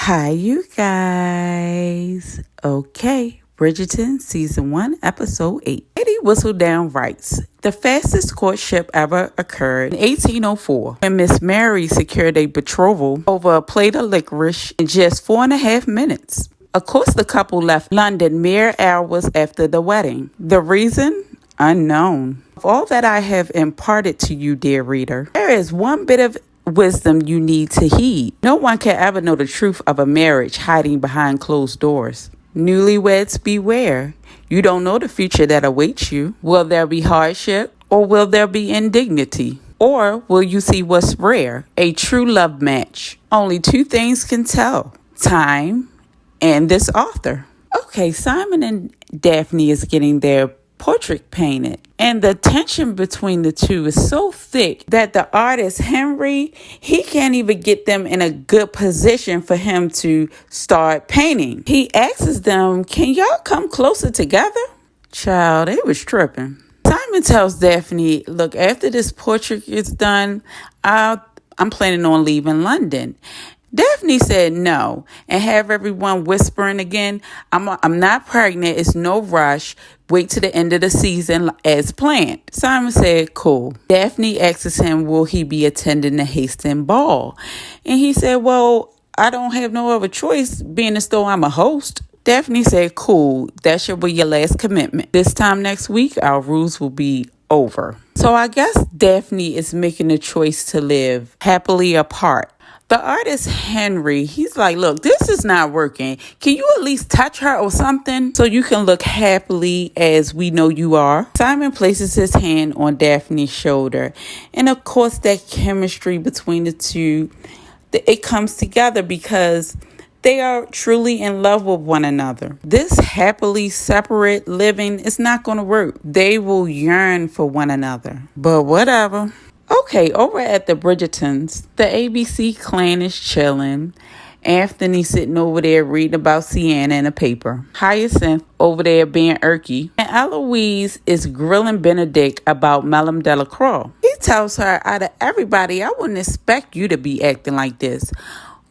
Hi, you guys. Okay, Bridgerton, Season 1, Episode 8. Lady Whistledown writes, the fastest courtship ever occurred in 1804 when Miss Mary secured a betrothal over a plate of licorice in just 4.5 minutes. Of course, the couple left London mere hours after the wedding. The reason? Unknown. Of all that I have imparted to you, dear reader, there is one bit of wisdom you need to heed. No one can ever know the truth of a marriage hiding behind closed doors. Newlyweds, beware. You don't know the future that awaits you. Will there be hardship, or will there be indignity? Or will you see what's rare? A true love match. Only two things can tell: time and this author. Okay, Simon and Daphne is getting their portrait painted, and the tension between the two is so thick that the artist Henry, he can't even get them in a good position for him to start painting. He asks them, can y'all come closer together? Child, they was tripping. Simon tells Daphne, look, after this portrait is done, I'm planning on leaving London. Daphne said no and have everyone whispering again, I'm not pregnant. It's no rush. Wait till the end of the season as planned. Simon said, cool. Daphne asks him, will he be attending the Hastings ball? And he said, well, I don't have no other choice being as though I'm a host. Daphne said, cool. That should be your last commitment. This time next week, our rules will be over. So I guess Daphne is making the choice to live happily apart. The artist Henry, he's like, look, this is not working. Can you at least touch her or something so you can look happily as we know you are? Simon places his hand on Daphne's shoulder. And of course, that chemistry between the two, it comes together because they are truly in love with one another. This happily separate living is not going to work. They will yearn for one another. But whatever. Okay, over at the Bridgertons, the ABC clan is chilling. Anthony sitting over there reading about Sienna in a paper. Hyacinth over there being irky. And Eloise is grilling Benedict about Madame Delacroix. He tells her, out of everybody, I wouldn't expect you to be acting like this.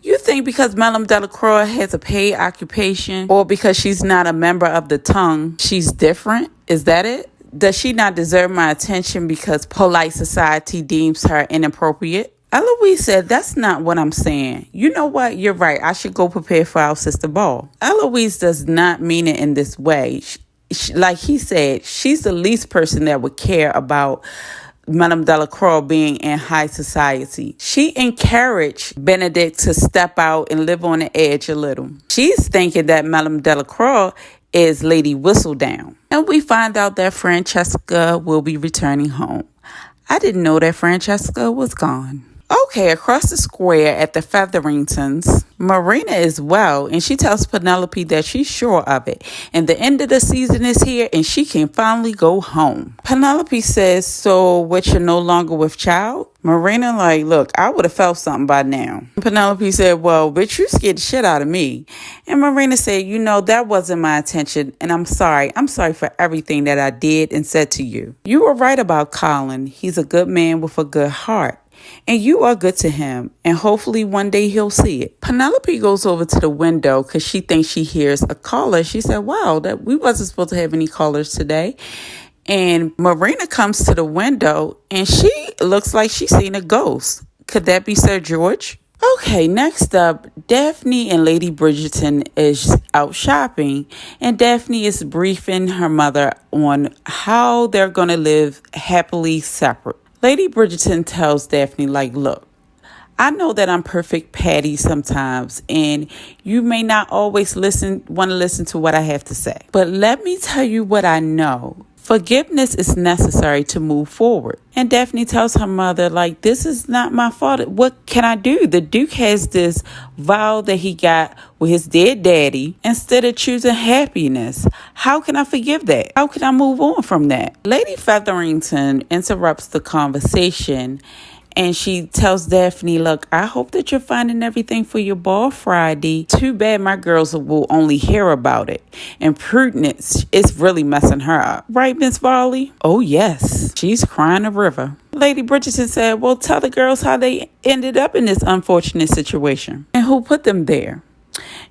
You think because Madame Delacroix has a paid occupation or because she's not a member of the tongue, she's different? Is that it? Does she not deserve my attention because polite society deems her inappropriate? Eloise said, that's not what I'm saying. You know what? You're right. I should go prepare for our sister ball. Eloise does not mean it in this way. Like he said, she's the least person that would care about Madame Delacroix being in high society. She encouraged Benedict to step out and live on the edge a little. She's thinking that Madame Delacroix is Lady Whistledown. And we find out that Francesca will be returning home. I didn't know that Francesca was gone. Okay, across the square at the Featheringtons, Marina is well, and she tells Penelope that she's sure of it. And the end of the season is here, and she can finally go home. Penelope says, so what, you're no longer with child? Marina like, look, I would have felt something by now. Penelope said, well, bitch, you scared the shit out of me. And Marina said, you know, that wasn't my intention, and I'm sorry. I'm sorry for everything that I did and said to you. You were right about Colin. He's a good man with a good heart. And you are good to him, and hopefully one day he'll see it. Penelope goes over to the window because she thinks she hears a caller. She said, wow, that we wasn't supposed to have any callers today. And Marina comes to the window, and she looks like she's seen a ghost. Could that be Sir George? Okay, next up, Daphne and Lady Bridgerton is out shopping, and Daphne is briefing her mother on how they're going to live happily separate. Lady Bridgerton tells Daphne, like, look, I know that I'm perfect Patty sometimes, and you may not always want to listen to what I have to say. But let me tell you what I know. Forgiveness is necessary to move forward. And Daphne tells her mother, like, this is not my fault. What can I do? The Duke has this vow that he got with his dead daddy instead of choosing happiness. How can I forgive that? How can I move on from that? Lady Featherington interrupts the conversation, and she tells Daphne, look, I hope that you're finding everything for your ball Friday. Too bad my girls will only hear about it. And Prudence is really messing her up. Right, Miss Varley? Oh, yes. She's crying a river. Lady Bridgerton said, well, tell the girls how they ended up in this unfortunate situation and who put them there.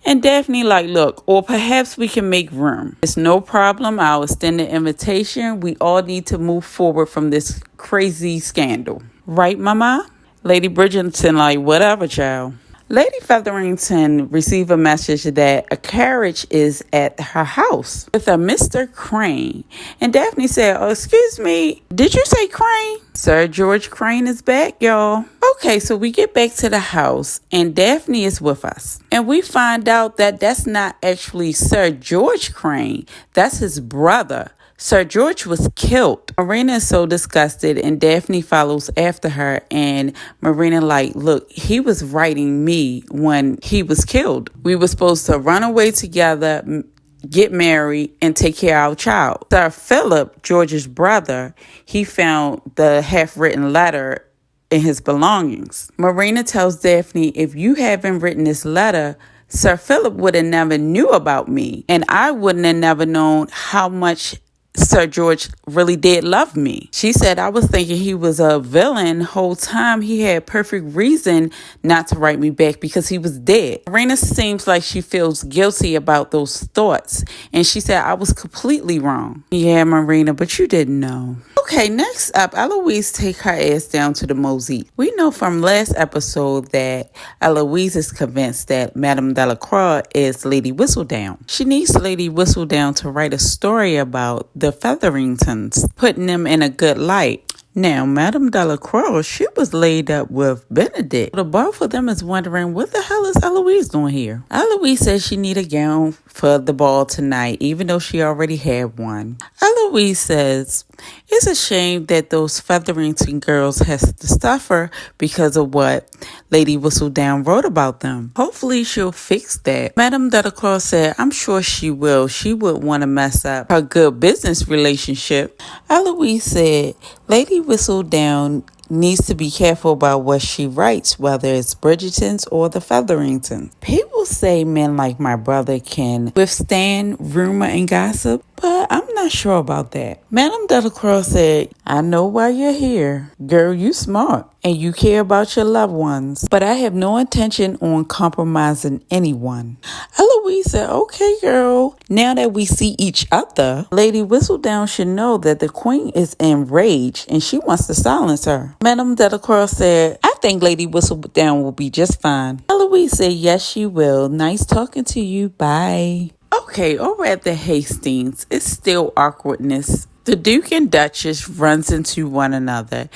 And Daphne like, look, or perhaps we can make room. It's no problem. I'll extend the invitation. We all need to move forward from this crazy scandal. Right, Mama? Lady Bridgerton like, whatever, child. Lady Featherington received a message that a carriage is at her house with a Mr. Crane. And Daphne said, oh, excuse me, did you say Crane? Sir George Crane is back, y'all. Okay, so we get back to the house and Daphne is with us. And we find out that that's not actually Sir George Crane. That's his brother. Sir George was killed. Marina is so disgusted and Daphne follows after her, and Marina like, look, he was writing me when he was killed. We were supposed to run away together, get married, and take care of our child. Sir Philip, George's brother, he found the half-written letter in his belongings. Marina tells Daphne, if you haven't written this letter, Sir Philip would have never knew about me, and I wouldn't have never known how much Sir George really did love me. She said, I was thinking he was a villain whole time. He had perfect reason not to write me back because he was dead. Marina seems like she feels guilty about those thoughts. And she said, I was completely wrong. Yeah, Marina, but you didn't know. Okay, next up, Eloise take her ass down to the mosey. We know from last episode that Eloise is convinced that Madame Delacroix is Lady Whistledown. She needs Lady Whistledown to write a story about the Featheringtons, putting them in a good light. Now, Madame Delacroix, she was laid up with Benedict. The both of them is wondering, what the hell is Eloise doing here? Eloise says she need a gown for the ball tonight, even though she already had one. Eloise says, it's a shame that those Featherington girls has to suffer because of what Lady Whistledown wrote about them. Hopefully she'll fix that. Madame Delacroix said, I'm sure she will. She wouldn't want to mess up her good business relationship. Eloise said, Lady Whistledown needs to be careful about what she writes, whether it's Bridgerton's or the Featheringtons. People say men like my brother can withstand rumor and gossip, but I'm not sure about that. Madame Delacroix said, I know why you're here. Girl, you smart and you care about your loved ones, but I have no intention on compromising anyone. Eloise said, okay, girl. Now that we see each other, Lady Whistledown should know that the queen is enraged and she wants to silence her. Madame Delacroix said, I think Lady Whistledown will be just fine. Eloise said, yes, she will. Nice talking to you. Bye. Okay, over at the Hastings, it's still awkwardness. The Duke and Duchess runs into one another.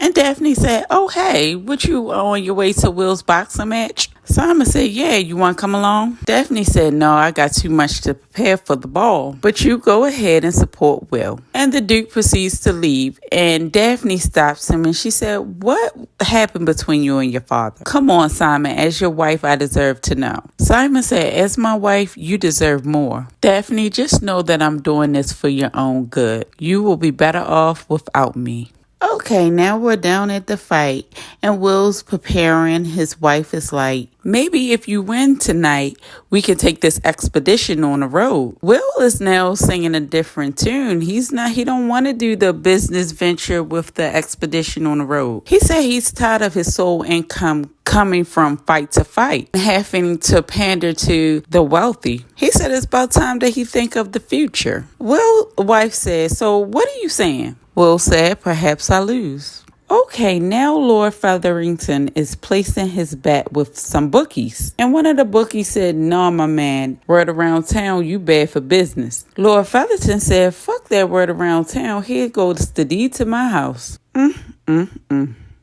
And Daphne said, oh, hey, what you on your way to Will's boxing match? Simon said, yeah, you want to come along? Daphne said, no, I got too much to prepare for the ball. But you go ahead and support Will. And the Duke proceeds to leave. And Daphne stops him and she said, what happened between you and your father? Come on, Simon, as your wife, I deserve to know. Simon said, as my wife, you deserve more. Daphne, just know that I'm doing this for your own good. You will be better off without me. Okay, now we're down at the fight and Will's preparing. His wife is like, maybe if you win tonight, we can take this expedition on the road. Will is now singing a different tune. He don't want to do the business venture with the expedition on the road. He said he's tired of his sole income coming from fight to fight, having to pander to the wealthy. He said it's about time that he think of the future. Will's wife said, so what are you saying? Will said, perhaps I lose. Okay, now Lord Featherington is placing his bet with some bookies. And one of the bookies said, no, my man, word around town, you bad for business. Lord Featherington said, fuck that word around town. Here goes the deed to my house.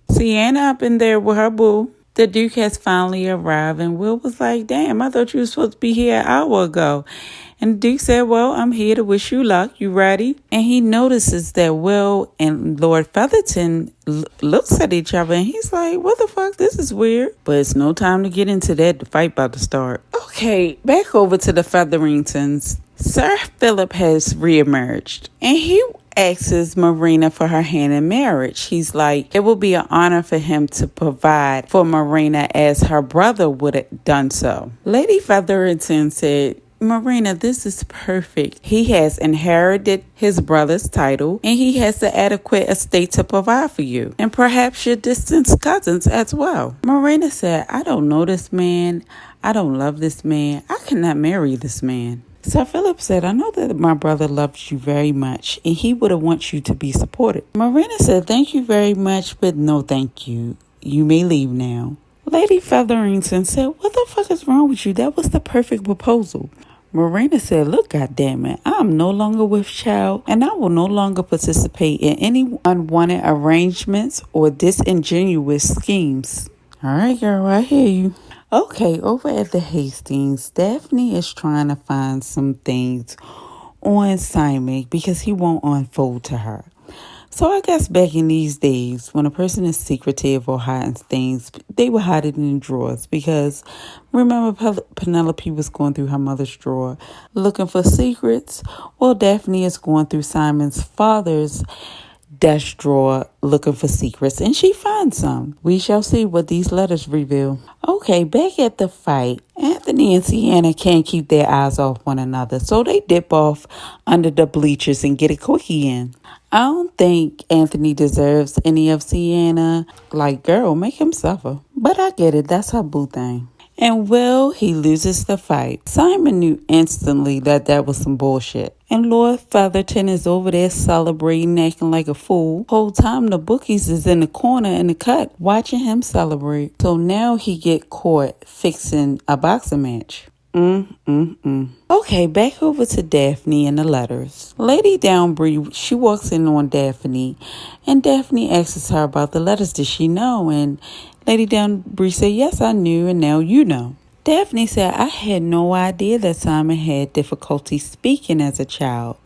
Sienna up in there with her boo. The Duke has finally arrived and Will was like, damn, I thought you were supposed to be here an hour ago. And the Duke said, well, I'm here to wish you luck. You ready? And he notices that Will and Lord Featherton looks at each other and he's like, what the fuck? This is weird. But it's no time to get into that. The fight about to start. Okay, back over to the Featheringtons. Sir Philip has reemerged and he asks Marina for her hand in marriage. He's like, it will be an honor for him to provide for Marina as her brother would have done so. Lady Featherington said, Marina, this is perfect. He has inherited his brother's title and he has the adequate estate to provide for you and perhaps your distant cousins as well. Marina said, I don't know this man. I don't love this man. I cannot marry this man. Sir Philip said, I know that my brother loves you very much and he would have want you to be supported. Marina said, thank you very much, but no thank you. You may leave now. Lady Featherington said, what the fuck is wrong with you? That was the perfect proposal. Marina said, look, goddammit, I'm no longer with child and I will no longer participate in any unwanted arrangements or disingenuous schemes. All right, girl, I hear you. Okay, over at the Hastings, Daphne is trying to find some things on Simon because he won't unfold to her. So I guess back in these days, when a person is secretive or hiding things, they would hide it in drawers because remember Penelope was going through her mother's drawer looking for secrets? Well, Daphne is going through Simon's father's desk drawer looking for secrets and she finds some. We shall see what these letters reveal. Okay, back at the fight, Anthony and Sienna can't keep their eyes off one another, so they dip off under the bleachers and get a quickie in. I don't think Anthony deserves any of Sienna. Like, girl, make him suffer. But I get it, that's her boo thing. And Will, he loses the fight. Simon knew instantly that that was some bullshit. And Lord Featherton is over there celebrating, acting like a fool. Whole time the bookies is in the corner in the cut, watching him celebrate. So now he get caught fixing a boxing match. Okay, back over to Daphne and the letters. Lady Downbury, she walks in on Daphne, and Daphne asks her about the letters. Did she know? And Lady Downbury said, yes, I knew, and now you know. Daphne said, I had no idea that Simon had difficulty speaking as a child.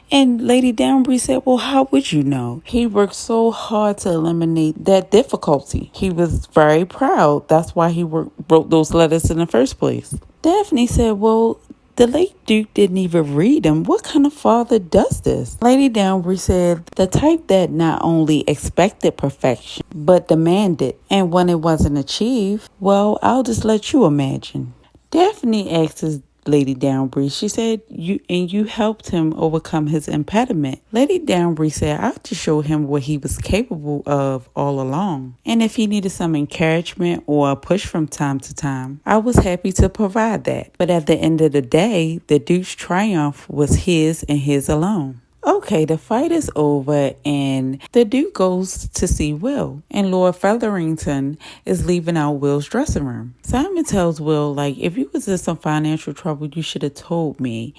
And Lady Downbury said, well, how would you know? He worked so hard to eliminate that difficulty. He was very proud. That's why he wrote those letters in the first place. Daphne said, well, the late Duke didn't even read them. What kind of father does this? Lady Downbury said, the type that not only expected perfection, but demanded. And when it wasn't achieved, well, I'll just let you imagine. Daphne asks Lady Downbury, she said, you helped him overcome his impediment. Lady Downbury said, I just showed him what he was capable of all along. And if he needed some encouragement or a push from time to time, I was happy to provide that. But at the end of the day, the Duke's triumph was his and his alone. Okay, the fight is over and the Duke goes to see Will. And Lord Featherington is leaving out Will's dressing room. Simon tells Will, like, if you was in some financial trouble, you should have told me.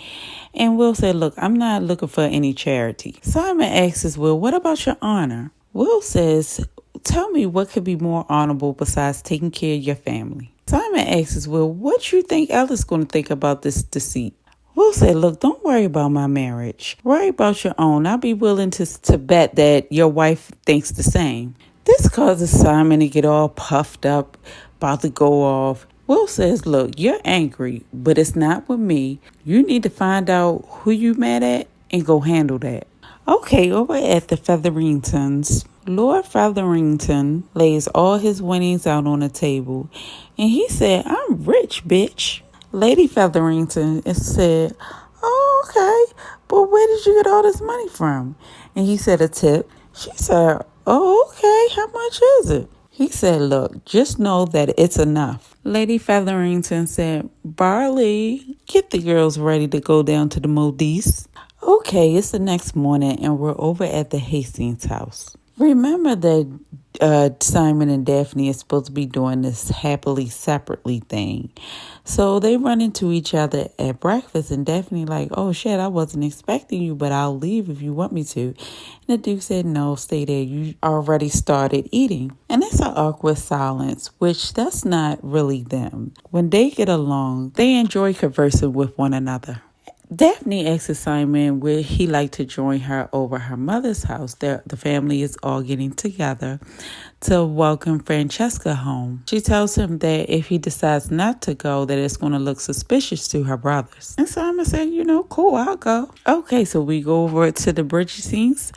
And Will said, look, I'm not looking for any charity. Simon asks Will, what about your honor? Will says, tell me what could be more honorable besides taking care of your family. Simon asks Will, what you think Ella's going to think about this deceit? Will said, look, don't worry about my marriage. Worry about your own. I'll be willing to bet that your wife thinks the same. This causes Simon to get all puffed up, about to go off. Will says, look, you're angry, but it's not with me. You need to find out who you mad at and go handle that. Okay, over at the Featheringtons, Lord Featherington lays all his winnings out on the table. And he said, I'm rich, bitch. Lady Featherington said, oh, okay, but where did you get all this money from? And he said, a tip. She said, oh, okay, how much is it? He said, look, just know that it's enough. Lady Featherington said, Barley, get the girls ready to go down to the Modis. Okay, it's the next morning and we're over at the Hastings house. Remember that Simon and Daphne are supposed to be doing this happily separately thing. So they run into each other at breakfast and Daphne like, oh shit, I wasn't expecting you, but I'll leave if you want me to. And the Duke said, no, stay there. You already started eating. And it's an awkward silence, which that's not really them. When they get along, they enjoy conversing with one another. Daphne asks Simon would he like to join her over her mother's house. The family is all getting together to welcome Francesca home. She tells him that if he decides not to go, that it's going to look suspicious to her brothers. And Simon said, cool, I'll go. Okay, so we go over to the bridge scenes.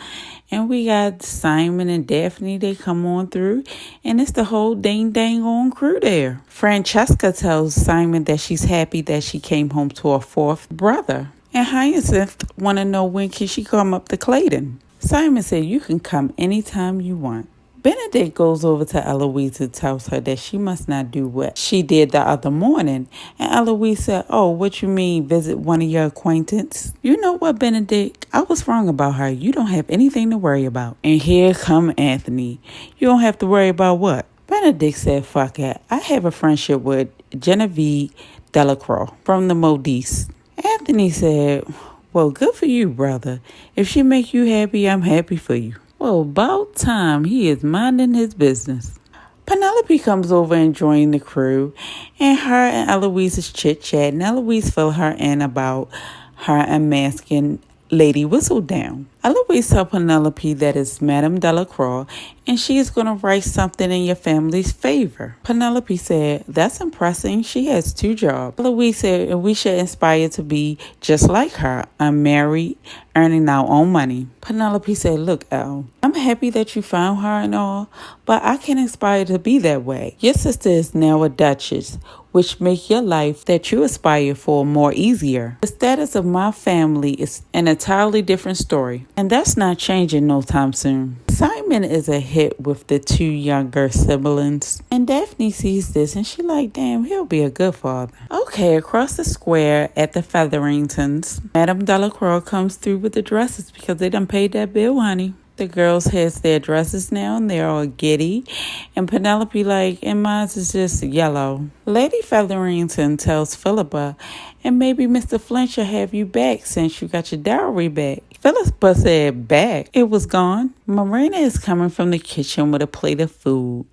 And we got Simon and Daphne, they come on through. And it's the whole dang on crew there. Francesca tells Simon that she's happy that she came home to her fourth brother. And Hyacinth want to know when can she come up to Clayton. Simon said, you can come anytime you want. Benedict goes over to Eloise and tells her that she must not do what she did the other morning. And Eloise said, oh, what you mean, visit one of your acquaintances? You know what, Benedict? I was wrong about her. You don't have anything to worry about. And here come Anthony. You don't have to worry about what? Benedict said, fuck it. I have a friendship with Genevieve Delacroix from the Modis. Anthony said, well, good for you, brother. If she make you happy, I'm happy for you. Well, about time he is minding his business. Penelope comes over and joins the crew, and her and Eloise is chit-chatting. Eloise fill her in about her unmasking Lady Whistledown. Eloise tells Penelope that it's Madame Delacroix, and she is going to write something in your family's favor. Penelope said, that's impressive. She has 2 jobs. Eloise said, and we should aspire to be just like her, unmarried, earning our own money. Penelope said, look, Elle, I'm happy that you found her and all, but I can't aspire to be that way. Your sister is now a duchess, which make your life that you aspire for more easier. The status of my family is an entirely different story, and that's not changing no time soon. Simon is a hit with the 2 younger siblings, and Daphne sees this and she like, damn, he'll be a good father. Okay, across the square at the Featheringtons, Madame Delacroix comes through with the dresses because they done paid that bill, honey. The girls has their dresses now and they're all giddy. And Penelope like, and mine is just yellow. Lady Featherington tells Philippa, and maybe Mr. Flint should have you back since you got your dowry back. Philippa said, back? It was gone. Marina is coming from the kitchen with a plate of food.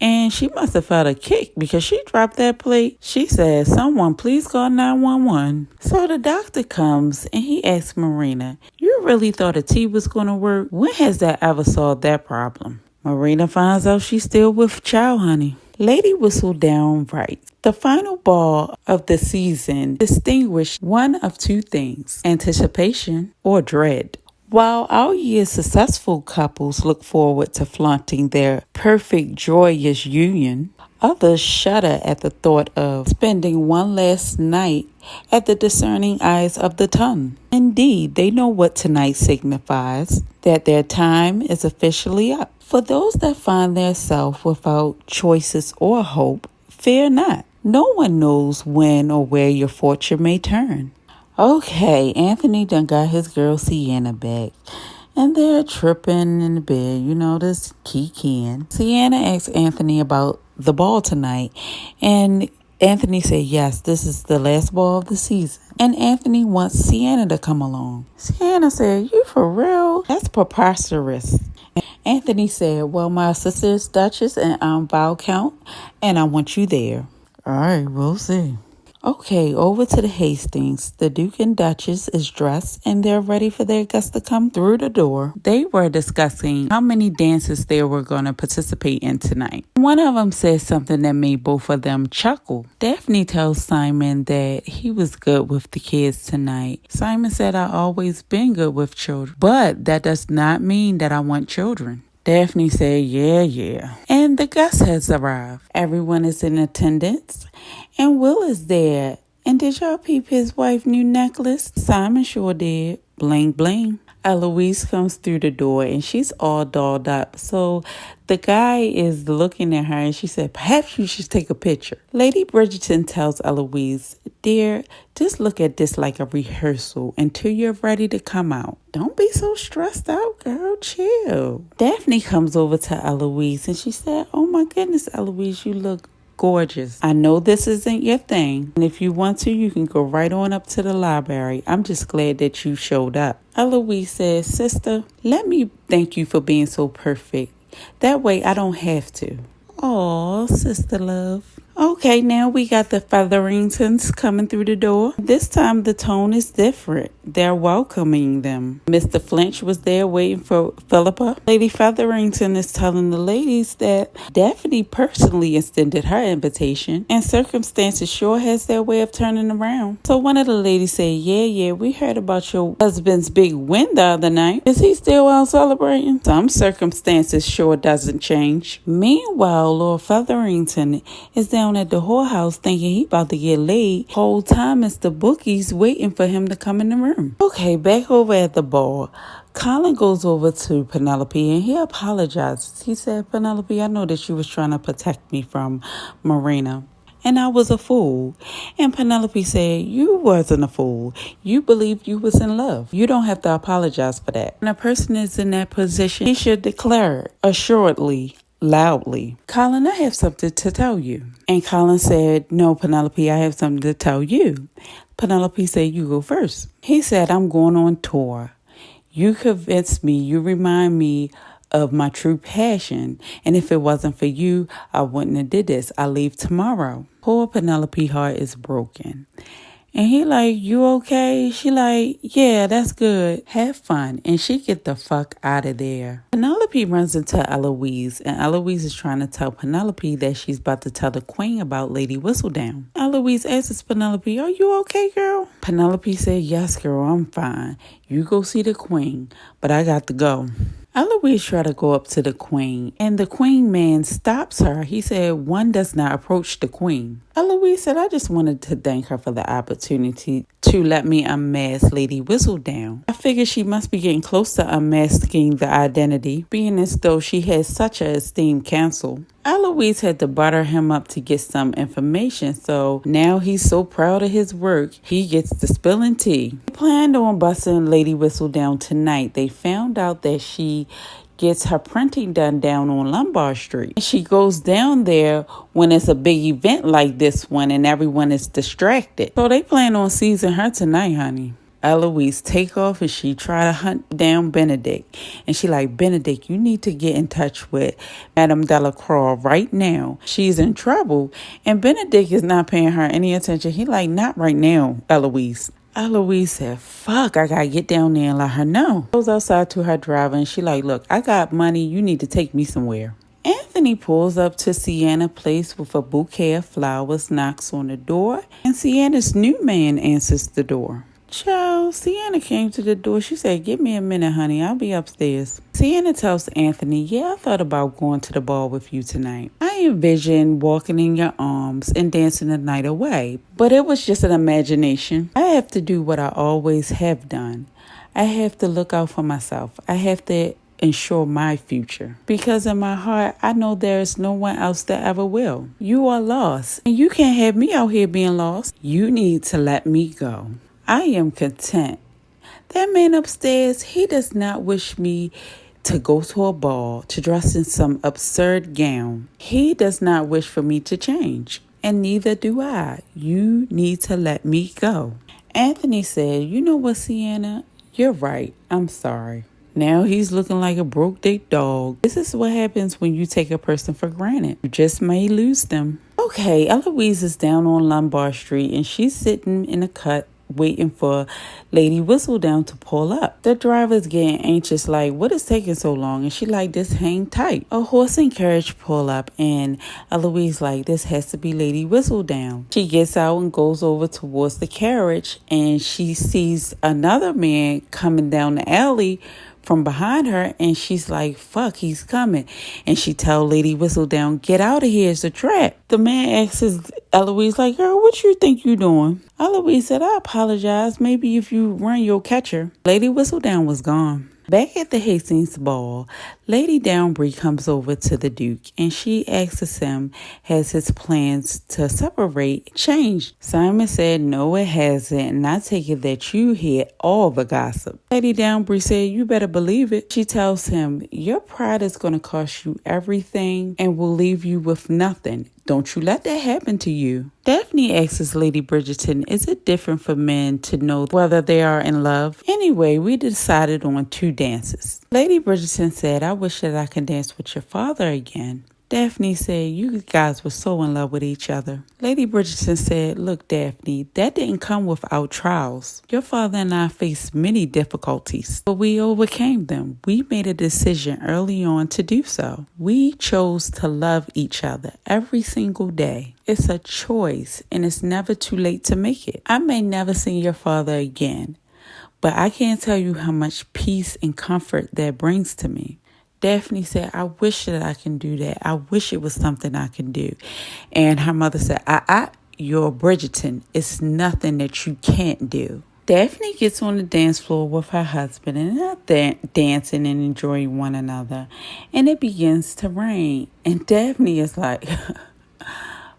And she must have felt a kick because she dropped that plate. She said, someone please call 911. So the doctor comes and he asks Marina, you really thought a tea was going to work? When has that ever solved that problem? Marina finds out she's still with child, honey. Lady Whistledown writes, the final ball of the season distinguished one of 2 things, anticipation or dread. While our year's successful couples look forward to flaunting their perfect, joyous union, others shudder at the thought of spending one last night at the discerning eyes of the tongue. Indeed, they know what tonight signifies, that their time is officially up. For those that find themselves without choices or hope, fear not. No one knows when or where your fortune may turn. Okay, Anthony done got his girl Sienna back. And they're tripping in the bed, this kikiing. Sienna asked Anthony about the ball tonight. And Anthony said, yes, this is the last ball of the season. And Anthony wants Sienna to come along. Sienna said, you for real? That's preposterous. Anthony said, well, my sister is Duchess and I'm Viscount, and I want you there. All right, we'll see. Okay, over to the Hastings. The Duke and Duchess is dressed and they're ready for their guests to come through the door. They were discussing how many dances they were going to participate in tonight. One of them said something that made both of them chuckle. Daphne tells Simon that he was good with the kids tonight. Simon said, I've always been good with children, but that does not mean that I want children. Daphne said, yeah. And the guest has arrived. Everyone is in attendance. And Will is there. And did y'all peep his wife's new necklace? Simon sure did. Bling, bling. Eloise comes through the door and she's all dolled up. So the guy is looking at her and she said, perhaps you should take a picture. Lady Bridgerton tells Eloise, dear, just look at this like a rehearsal until you're ready to come out. Don't be so stressed out, girl. Chill. Daphne comes over to Eloise and she said, oh my goodness, Eloise, you look gorgeous. I know this isn't your thing, and if you want to, you can go right on up to the library. I'm just glad that you showed up. Eloise says, sister, let me thank you for being so perfect. That way I don't have to. Aw, sister love. Okay, now we got the Featheringtons coming through the door. This time the tone is different. They're welcoming them. Mr. Flinch was there waiting for Philippa. Lady Featherington is telling the ladies that Daphne personally extended her invitation, and circumstances sure has their way of turning around. So one of the ladies said, yeah, we heard about your husband's big win the other night. Is he still out celebrating? Some circumstances sure doesn't change. Meanwhile, Lord Featherington is down at the whorehouse thinking he about to get laid. Whole time it's the bookies waiting for him to come in the room. Okay, back over at the bar. Colin goes over to Penelope and he apologizes. He said, Penelope, I know that you was trying to protect me from Marina, and I was a fool. And Penelope said, you wasn't a fool. You believed you was in love. You don't have to apologize for that. When a person is in that position, he should declare it assuredly, loudly. Colin, I have something to tell you. And Colin said, no, Penelope, I have something to tell you. Penelope said, you go first. He said, I'm going on tour. You convinced me, you remind me of my true passion. And if it wasn't for you, I wouldn't have did this. I leave tomorrow. Poor Penelope heart is broken. And he like, you okay? She like, yeah, that's good. Have fun. And she get the fuck out of there. Penelope runs into Eloise, and Eloise is trying to tell Penelope that she's about to tell the queen about Lady Whistledown. Eloise asks Penelope, are you okay, girl? Penelope said, yes, girl, I'm fine. You go see the queen, but I got to go. Eloise tried to go up to the queen, and the queen man stops her. He said, one does not approach the queen. Eloise said, I just wanted to thank her for the opportunity to let me unmask Lady Whistledown. I figured she must be getting close to unmasking the identity, being as though she has such an esteemed counsel. Eloise had to butter him up to get some information, so now he's so proud of his work, he gets the spilling tea. They planned on busting Lady Whistledown tonight. They found out that she gets her printing done down on Lombard Street. She goes down there when it's a big event like this one and everyone is distracted. So they plan on seizing her tonight, honey. Eloise take off and she try to hunt down Benedict. And she like, Benedict, you need to get in touch with Madame Delacroix right now. She's in trouble. And Benedict is not paying her any attention. He like, not right now, Eloise. Eloise said, fuck, I gotta get down there and let her know. Goes outside to her driver and she like, look, I got money. You need to take me somewhere. Anthony pulls up to Sienna's place with a bouquet of flowers, knocks on the door, and Sienna's new man answers the door. Child, Sienna came to the door. She said, give me a minute, honey. I'll be upstairs. Sienna tells Anthony, yeah, I thought about going to the ball with you tonight. I envisioned walking in your arms and dancing the night away, but it was just an imagination. I have to do what I always have done. I have to look out for myself. I have to ensure my future. Because in my heart, I know there is no one else that ever will. You are lost, and you can't have me out here being lost. You need to let me go. I am content. That man upstairs, he does not wish me to go to a ball, to dress in some absurd gown. He does not wish for me to change, and neither do I. You need to let me go. Anthony said, you know what, Sienna? You're right. I'm sorry. Now he's looking like a broke dick dog. This is what happens when you take a person for granted. You just may lose them. Okay, Eloise is down on Lombard Street and she's sitting in a cut waiting for Lady Whistledown to pull up. The driver's getting anxious, like, what is taking so long? And she like, this hang tight. A horse and carriage pull up and Eloise like, this has to be Lady Whistledown. She gets out and goes over towards the carriage and she sees another man coming down the alley from behind her, and she's like, fuck, he's coming. And she tell Lady Whistledown, get out of here, it's a trap. The man asks Eloise like, girl, what you think you doing? Eloise said, I apologize. Maybe if you run, you'll catch her. Lady Whistledown was gone. Back at the Hastings ball, Lady Downbury comes over to the Duke and she asks him, has his plans to separate changed? Simon said, no, it hasn't, and I take it that you hear all the gossip. Lady Downbury said, you better believe it. She tells him, your pride is going to cost you everything and will leave you with nothing. Don't you let that happen to you. Daphne asks Lady Bridgerton, is it different for men to know whether they are in love? Anyway, we decided on 2 dances. Lady Bridgerton said, I wish that I could dance with your father again. Daphne said, you guys were so in love with each other. Lady Bridgerton said, look, Daphne, that didn't come without trials. Your father and I faced many difficulties, but we overcame them. We made a decision early on to do so. We chose to love each other every single day. It's a choice, and it's never too late to make it. I may never see your father again, but I can't tell you how much peace and comfort that brings to me. Daphne said, I wish that I can do that. I wish it was something I can do. And her mother said, you're Bridgerton. It's nothing that you can't do. Daphne gets on the dance floor with her husband and they're dancing and enjoying one another. And it begins to rain. And Daphne is like,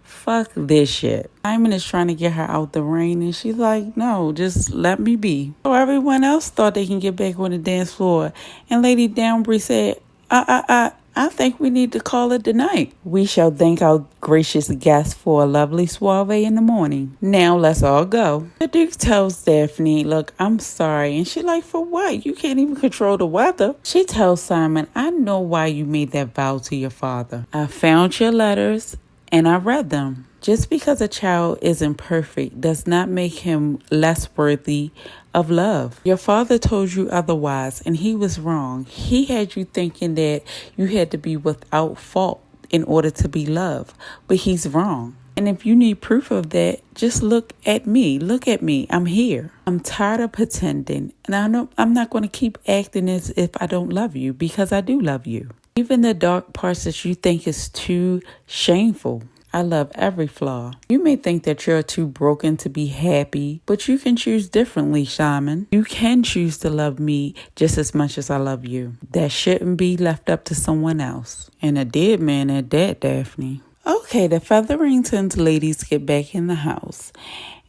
fuck this shit. Simon is trying to get her out the rain, and she's like, no, just let me be. So everyone else thought they can get back on the dance floor. And Lady Downbury said, I think we need to call it the night. We shall thank our gracious guest for a lovely soiree in the morning. Now let's all go. The Duke tells Daphne, look, I'm sorry. And she's like, for what? You can't even control the weather. She tells Simon, I know why you made that vow to your father. I found your letters and I read them. Just because a child isn't perfect does not make him less worthy of love. Your father told you otherwise, and he was wrong. He had you thinking that you had to be without fault in order to be loved, but he's wrong. And if you need proof of that, just look at me. Look at me. I'm here. I'm tired of pretending, and I'm not going to keep acting as if I don't love you, because I do love you. Even the dark parts that you think is too shameful. I love every flaw. You may think that you're too broken to be happy, but you can choose differently, Simon. You can choose to love me just as much as I love you. That shouldn't be left up to someone else. And a dead man at that, Daphne. Okay, the Featheringtons ladies get back in the house.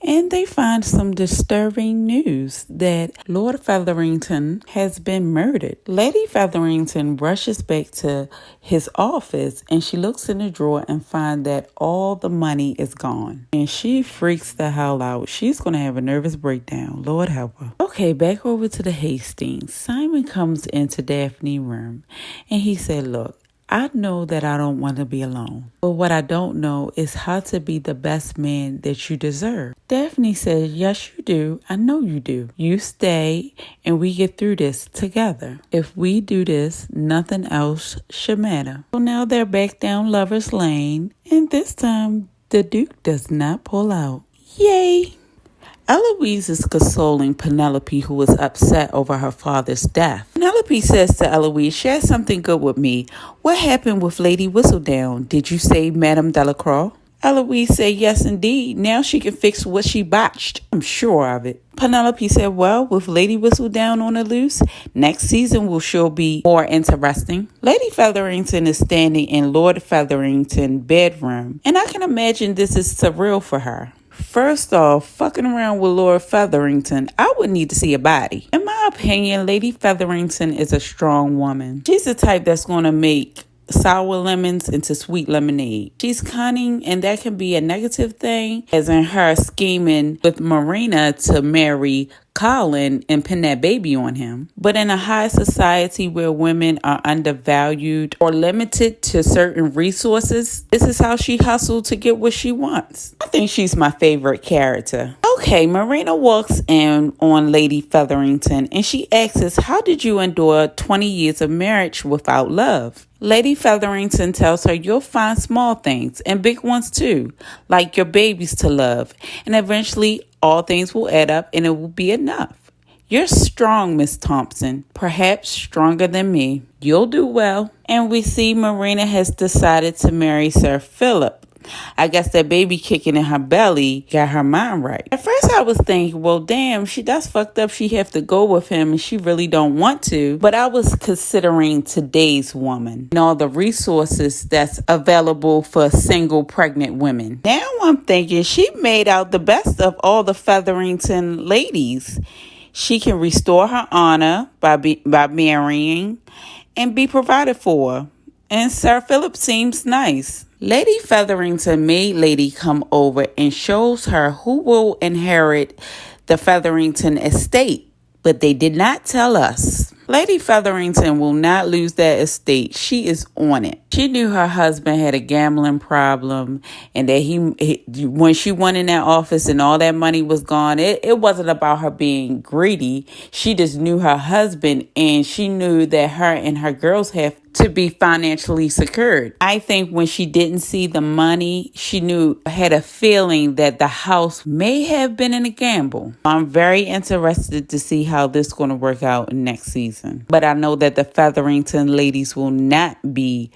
And they find some disturbing news that Lord Featherington has been murdered. Lady Featherington rushes back to his office and she looks in the drawer and finds that all the money is gone. And she freaks the hell out. She's going to have a nervous breakdown. Lord help her. Okay, back over to the Hastings. Simon comes into Daphne's room and he said, look, I know that I don't want to be alone, but what I don't know is how to be the best man that you deserve. Daphne says, yes, you do. I know you do. You stay and we get through this together. If we do this, nothing else should matter. So now they're back down Lover's Lane, and this time the Duke does not pull out. Yay! Eloise is consoling Penelope, who is upset over her father's death. Penelope says to Eloise, share something good with me. What happened with Lady Whistledown? Did you save Madame Delacroix? Eloise said, yes, indeed. Now she can fix what she botched. I'm sure of it. Penelope said, well, with Lady Whistledown on the loose, next season will sure be more interesting. Lady Featherington is standing in Lord Featherington's bedroom, and I can imagine this is surreal for her. First off, fucking around with Lord Featherington, I would need to see a body. In my opinion, Lady Featherington is a strong woman. She's the type that's going to make sour lemons into sweet lemonade. She's cunning, and that can be a negative thing, as in her scheming with Marina to marry Colin and pin that baby on him. But in a high society where women are undervalued or limited to certain resources, this is how she hustled to get what she wants. I think she's my favorite character. Okay, Marina walks in on Lady Featherington and she asks, how did you endure 20 years of marriage without love? Lady Featherington tells her, you'll find small things and big ones too, like your babies to love, and eventually all things will add up and it will be enough. You're strong, Miss Thompson, perhaps stronger than me. You'll do well. And we see Marina has decided to marry Sir Philip. I guess that baby kicking in her belly got her mind right. At first I was thinking, well, damn, that's fucked up. She have to go with him and she really don't want to. But I was considering today's woman and all the resources that's available for single pregnant women. Now I'm thinking she made out the best of all the Featherington ladies. She can restore her honor by marrying and be provided for. And Sir Philip seems nice. Lady Featherington made Lady come over and shows her who will inherit the Featherington estate, but they did not tell us. Lady Featherington will not lose that estate. She is on it. She knew her husband had a gambling problem and that when she went in that office and all that money was gone, it wasn't about her being greedy. She just knew her husband and she knew that her and her girls have to be financially secured. I think when she didn't see the money, she had a feeling that the house may have been in a gamble. I'm very interested to see how this is going to work out next season. But I know that the Featherington ladies will not be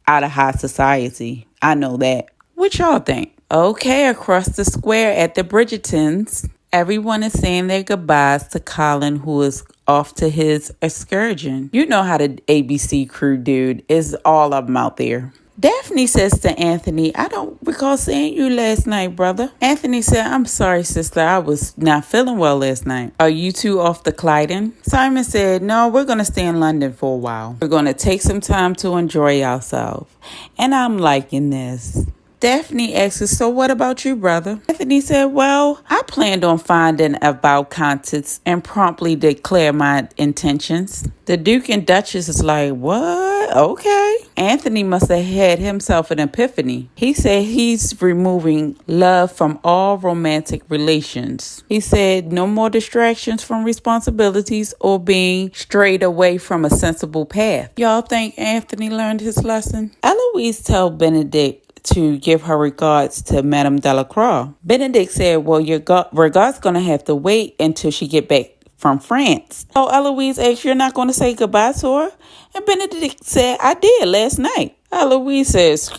out of high society. I know that. What y'all think? Okay, across the square at the Bridgertons, everyone is saying their goodbyes to Colin, who is off to his excursion. You know how the ABC crew, dude, is all of them out there. Daphne says to Anthony, I don't recall seeing you last night, brother. Anthony said, I'm sorry, sister. I was not feeling well last night. Are you two off to Clyden? Simon said, no, we're going to stay in London for a while. We're going to take some time to enjoy ourselves. And I'm liking this. Daphne asks, so what about you, brother? Anthony said, well, I planned on finding about contents and promptly declare my intentions. The Duke and Duchess is like, what? Okay. Anthony must have had himself an epiphany. He said he's removing love from all romantic relations. He said no more distractions from responsibilities or being strayed away from a sensible path. Y'all think Anthony learned his lesson? Eloise told Benedict to give her regards to Madame Delacroix. Benedict said, well, your regards going to have to wait until she get back from France. So Eloise asked, you're not going to say goodbye to her? And Benedict said, I did last night. Eloise says,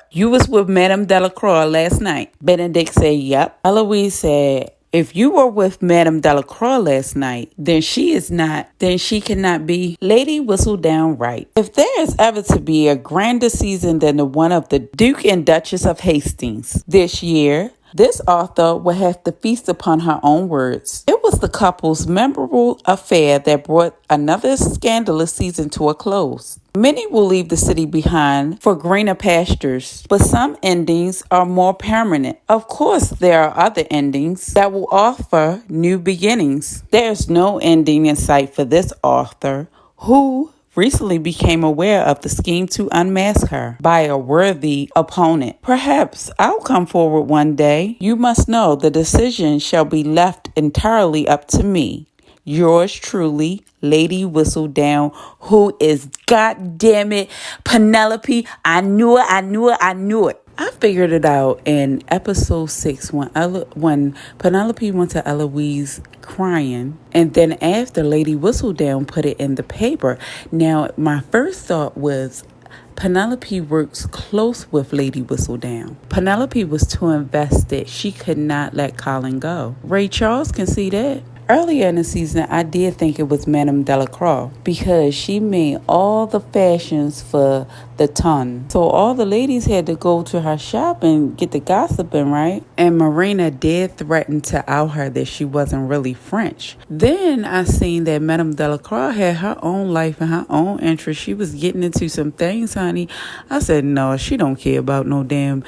you was with Madame Delacroix last night. Benedict said, yep. Eloise said, if you were with Madame Delacroix last night, then she cannot be Lady Whistledown right. If there is ever to be a grander season than the one of the Duke and Duchess of Hastings this year, this author will have to feast upon her own words. It was the couple's memorable affair that brought another scandalous season to a close. Many will leave the city behind for greener pastures, but some endings are more permanent. Of course, there are other endings that will offer new beginnings. There's no ending in sight for this author, who recently became aware of the scheme to unmask her by a worthy opponent. Perhaps I'll come forward one day. You must know the decision shall be left entirely up to me. Yours truly, Lady Whistledown, who is, goddammit, Penelope. I knew it. I figured it out in episode 6 when Penelope went to Eloise crying, and then after Lady Whistledown put it in the paper. Now, my first thought was Penelope works close with Lady Whistledown. Penelope was too invested. She could not let Colin go. Ray Charles can see that. Earlier in the season, I did think it was Madame Delacroix because she made all the fashions for the ton. So all the ladies had to go to her shop and get the gossiping, right? And Marina did threaten to out her that she wasn't really French. Then I seen that Madame Delacroix had her own life and her own interests. She was getting into some things, honey. I said, no, she don't care about no damn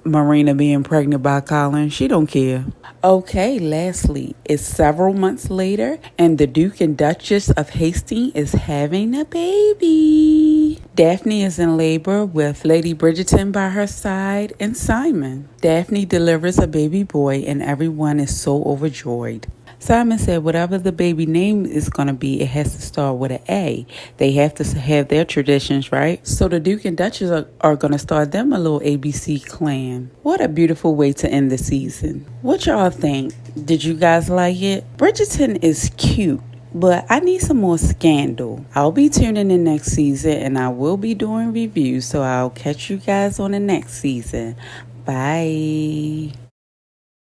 Marina being pregnant by Colin. She don't care. Okay, lastly, it's several months later, and the Duke and Duchess of Hastings is having a baby. Daphne is in labor with Lady Bridgerton by her side and Simon. Daphne delivers a baby boy, and everyone is so overjoyed. Simon said whatever the baby name is going to be, it has to start with an A. They have to have their traditions, right? So the Duke and Duchess are going to start them a little ABC clan. What a beautiful way to end the season. What y'all think? Did you guys like it? Bridgerton is cute, but I need some more scandal. I'll be tuning in next season, and I will be doing reviews, so I'll catch you guys on the next season. Bye.